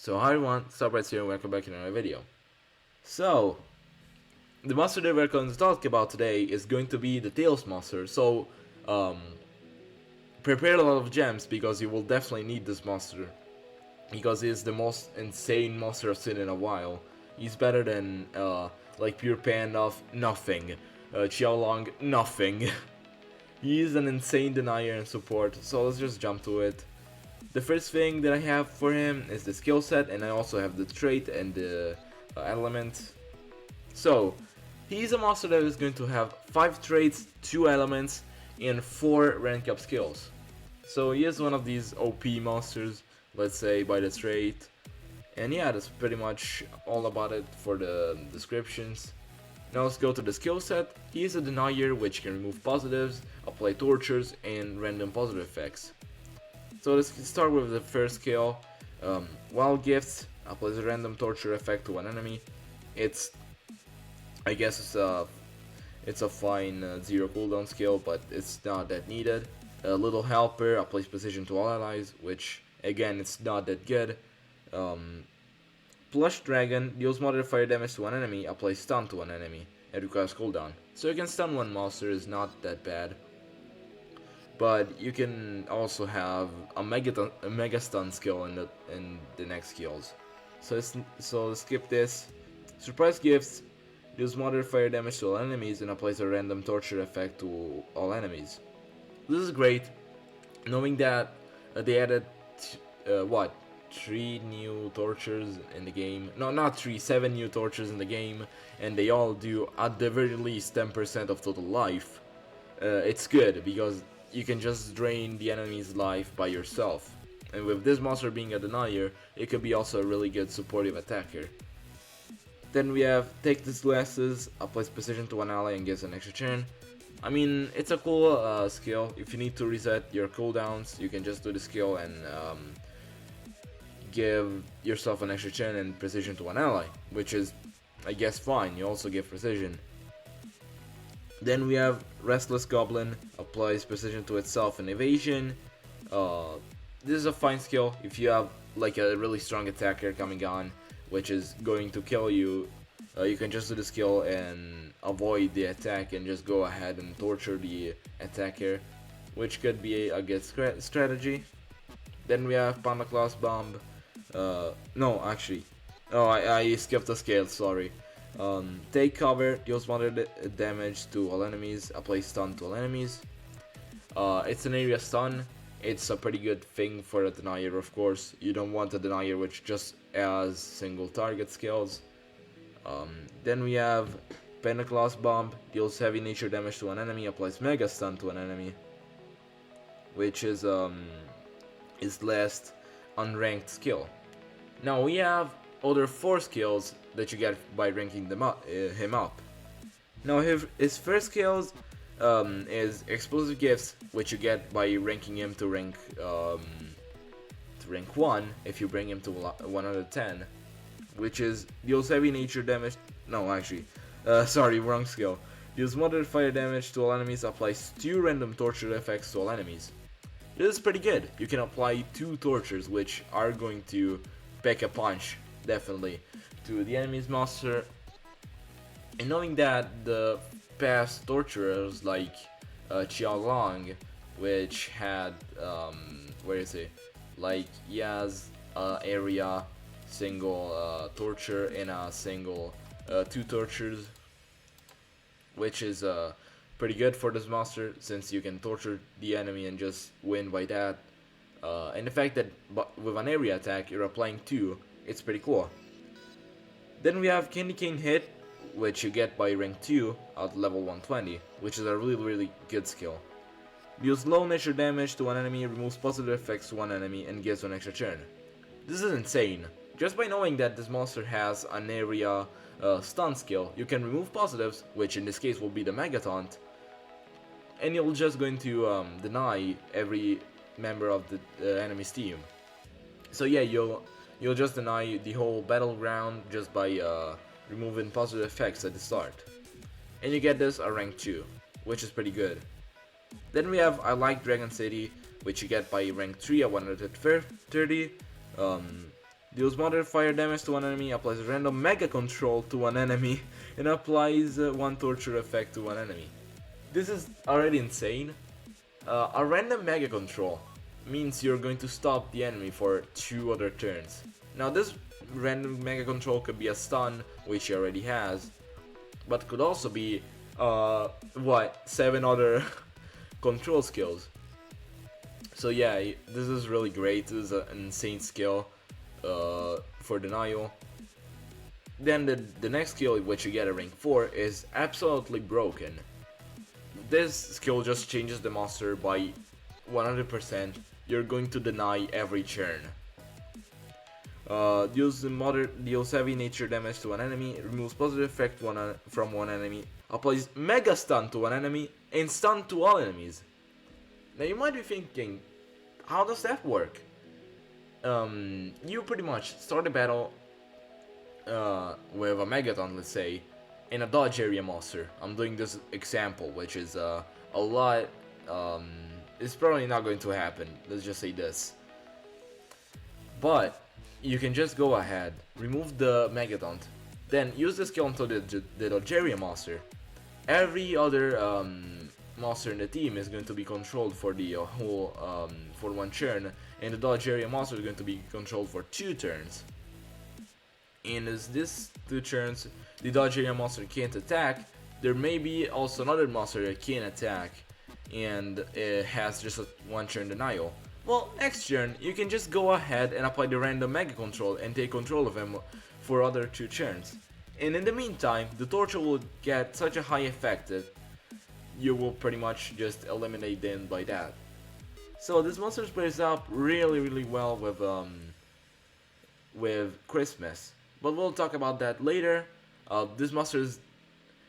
So hi everyone, Subrights here and welcome back to another video. So, the monster that we're going to talk about today is going to be the Tails monster, so prepare a lot of gems because you will definitely need this monster. Because he's the most insane monster I've seen in a while. He's better than like Pure Pan of nothing, Xiaolong nothing. He is an insane denier and support, so let's just jump to it. The first thing that I have for him is the skill set, and I also have the trait and the element. So, he's a monster that is going to have 5 traits, 2 elements, and 4 rank up skills. So he is one of these OP monsters, let's say, by the trait. And yeah, that's pretty much all about it for the descriptions. Now let's go to the skill set. He is a denier which can remove positives, apply tortures, and random positive effects. So let's start with the first skill. Wild Gifts applies a random torture effect to an enemy. I guess it's a fine 0 cooldown skill, but it's not that needed. Little Helper applies precision to all allies, which again it's not that good. Plush Dragon deals moderate fire damage to an enemy, applies stun to an enemy. It requires cooldown, so you can stun one monster is not that bad. But you can also have a mega stun skill in the next skills. So skip this. Surprise Gifts deals moderate fire damage to all enemies and applies a random torture effect to all enemies. This is great, knowing that they added 3 new tortures in the game. No, not 3, 7 new tortures in the game, and they all do at the very least 10% of total life. It's good because you can just drain the enemy's life by yourself. And with this monster being a denier, it could be also a really good supportive attacker. Then we have Take These Glasses, applies precision to an ally and gives an extra turn. I mean, it's a cool skill. If you need to reset your cooldowns, you can just do the skill and give yourself an extra turn and precision to an ally, which is, I guess, fine. You also give precision. Then we have Restless Goblin, applies precision to itself and evasion. This is a fine skill if you have like a really strong attacker coming on, which is going to kill you. You can just do the skill and avoid the attack and just go ahead and torture the attacker, which could be a good strategy. Then we have Panda Class Bomb. No, actually. Oh, I skipped a skill, sorry. Take Cover, deals moderate damage to all enemies, applies stun to all enemies. It's an area stun. It's a pretty good thing for a denier, of course. You don't want a denier which just has single target skills. Then we have Pentaclass Bomb, deals heavy nature damage to an enemy, applies mega stun to an enemy, which is his last unranked skill. Now we have other 4 skills that you get by ranking him up. Now his first skills is Explosive Gifts, which you get by ranking him to rank 1 if you bring him to 110, which is deals heavy nature damage. No, actually, sorry, wrong skill. Deals moderate fire damage to all enemies, applies 2 random torture effects to all enemies. This is pretty good. You can apply 2 tortures, which are going to pack a punch, definitely, to the enemy's monster. And knowing that the past torturers like Xiaolong, which had where is he? Like he has area single torture and a single 2 tortures, which is pretty good for this monster since you can torture the enemy and just win by that. And the fact that with an area attack you're applying 2, it's pretty cool. Then we have Candy Cane Hit, which you get by rank 2 at level 120, which is a really good skill. Deals low nature damage to one enemy, removes positive effects to one enemy, and gives an extra turn. This is insane. Just by knowing that this monster has an area stun skill, you can remove positives, which in this case will be the Mega Taunt, and you're just going to deny every member of the enemy's team. So yeah, you'll just deny the whole battleground just by removing positive effects at the start. And you get this at rank 2, which is pretty good. Then we have I Like Dragon City, which you get by rank 3 at 130. Deals moderate fire damage to one enemy, applies random mega control to one enemy, and applies one torture effect to one enemy. This is already insane. A random mega control means you're going to stop the enemy for 2 other turns. Now this random mega control could be a stun, which he already has, but could also be 7 other control skills. So yeah, this is really great. This is an insane skill for denial. Then the next skill, which you get at rank 4, is absolutely broken. This skill just changes the monster by 100%. You're going to deny every turn. Deals heavy nature damage to an enemy, removes positive effect from one enemy, applies mega stun to one enemy, and stun to all enemies. Now you might be thinking, how does that work? You pretty much start a battle with a Megaton, let's say, in a dodge area monster. I'm doing this example, which is a lot. It's probably not going to happen. Let's just say this. But you can just go ahead, remove the Megaton, then use the skill onto the dodge area monster. Every other monster in the team is going to be controlled for the whole for 1 turn, and the dodge area monster is going to be controlled for 2 turns. And as this 2 turns, the dodge area monster can't attack, there may be also another monster that can attack, and it has just a 1 turn denial. Well, next turn, you can just go ahead and apply the random mega control and take control of him for other 2 turns. And in the meantime, the torture will get such a high effect that you will pretty much just eliminate them by that. So this monster plays up really well with Christmas, but we'll talk about that later. This monster is,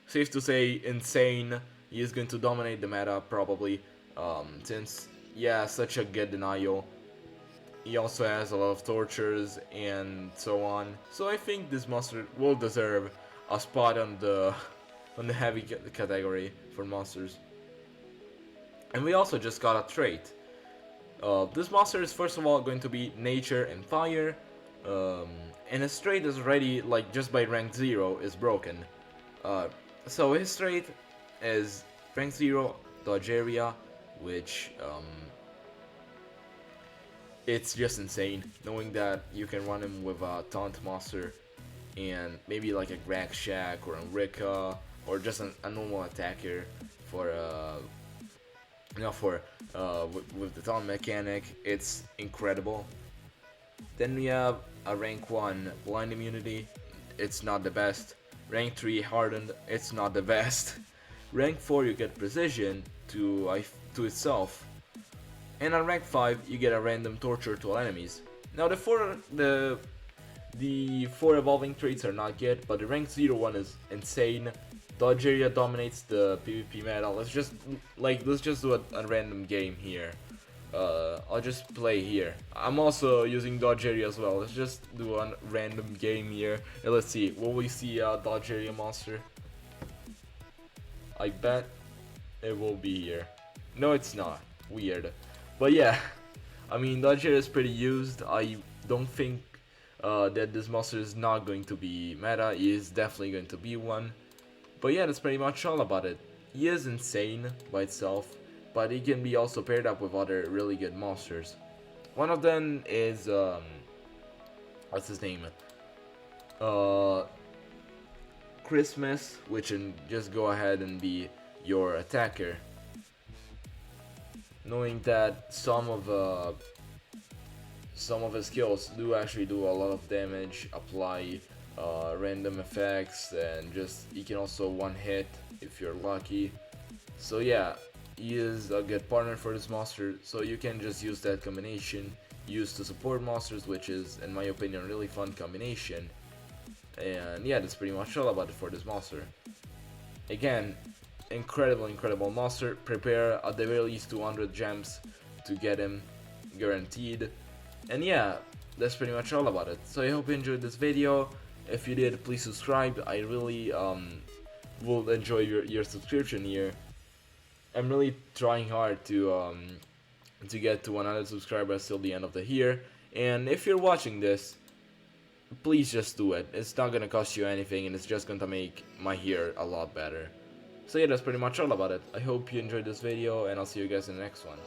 safe to say, insane. He is going to dominate the meta probably, since such a good denial. He also has a lot of tortures and so on. So I think this monster will deserve a spot on the heavy category for monsters. And we also just got a trait. This monster is first of all going to be nature and fire, and his trait is already, like, just by rank 0 is broken. So his trait is rank 0 dodge area, which it's just insane knowing that you can run him with a taunt monster and maybe like a Greg Shack or a Rika or just a normal attacker for with the taunt mechanic. It's incredible. Then we have a rank 1 blind immunity. It's not the best. Rank 3 hardened. It's not the best. Rank 4 you get precision to itself. And on rank 5 you get a random torture to all enemies. Now the four evolving traits are not good, but the rank 0 one is insane. Dodge area dominates the PvP meta. Let's just do a random game here. I'll just play here. I'm also using dodge area as well. Let's just do a random game here. And let's see, will we see a dodge area monster? I bet it will be here. No, it's not. Weird. But yeah, I mean, dodge area is pretty used. I don't think that this monster is not going to be meta. He is definitely going to be one. But yeah, that's pretty much all about it. He is insane by itself, but he can be also paired up with other really good monsters. One of them is what's his name? Christmas, which can just go ahead and be your attacker. Knowing that some of his skills do actually do a lot of damage, apply random effects, and just he can also one hit if you're lucky. So yeah, he is a good partner for this monster, so you can just use that combination used to support monsters, which is, in my opinion, a really fun combination. And yeah, that's pretty much all about it for this monster. Again, incredible monster. Prepare at the very least 200 gems to get him, guaranteed. And yeah, that's pretty much all about it. So I hope you enjoyed this video. If you did, please subscribe. I really will enjoy your subscription here. I'm really trying hard to get to 100 subscribers till the end of the year. And if you're watching this, please just do it. It's not gonna cost you anything, and it's just gonna make my hair a lot better. So yeah, that's pretty much all about it. I hope you enjoyed this video, and I'll see you guys in the next one.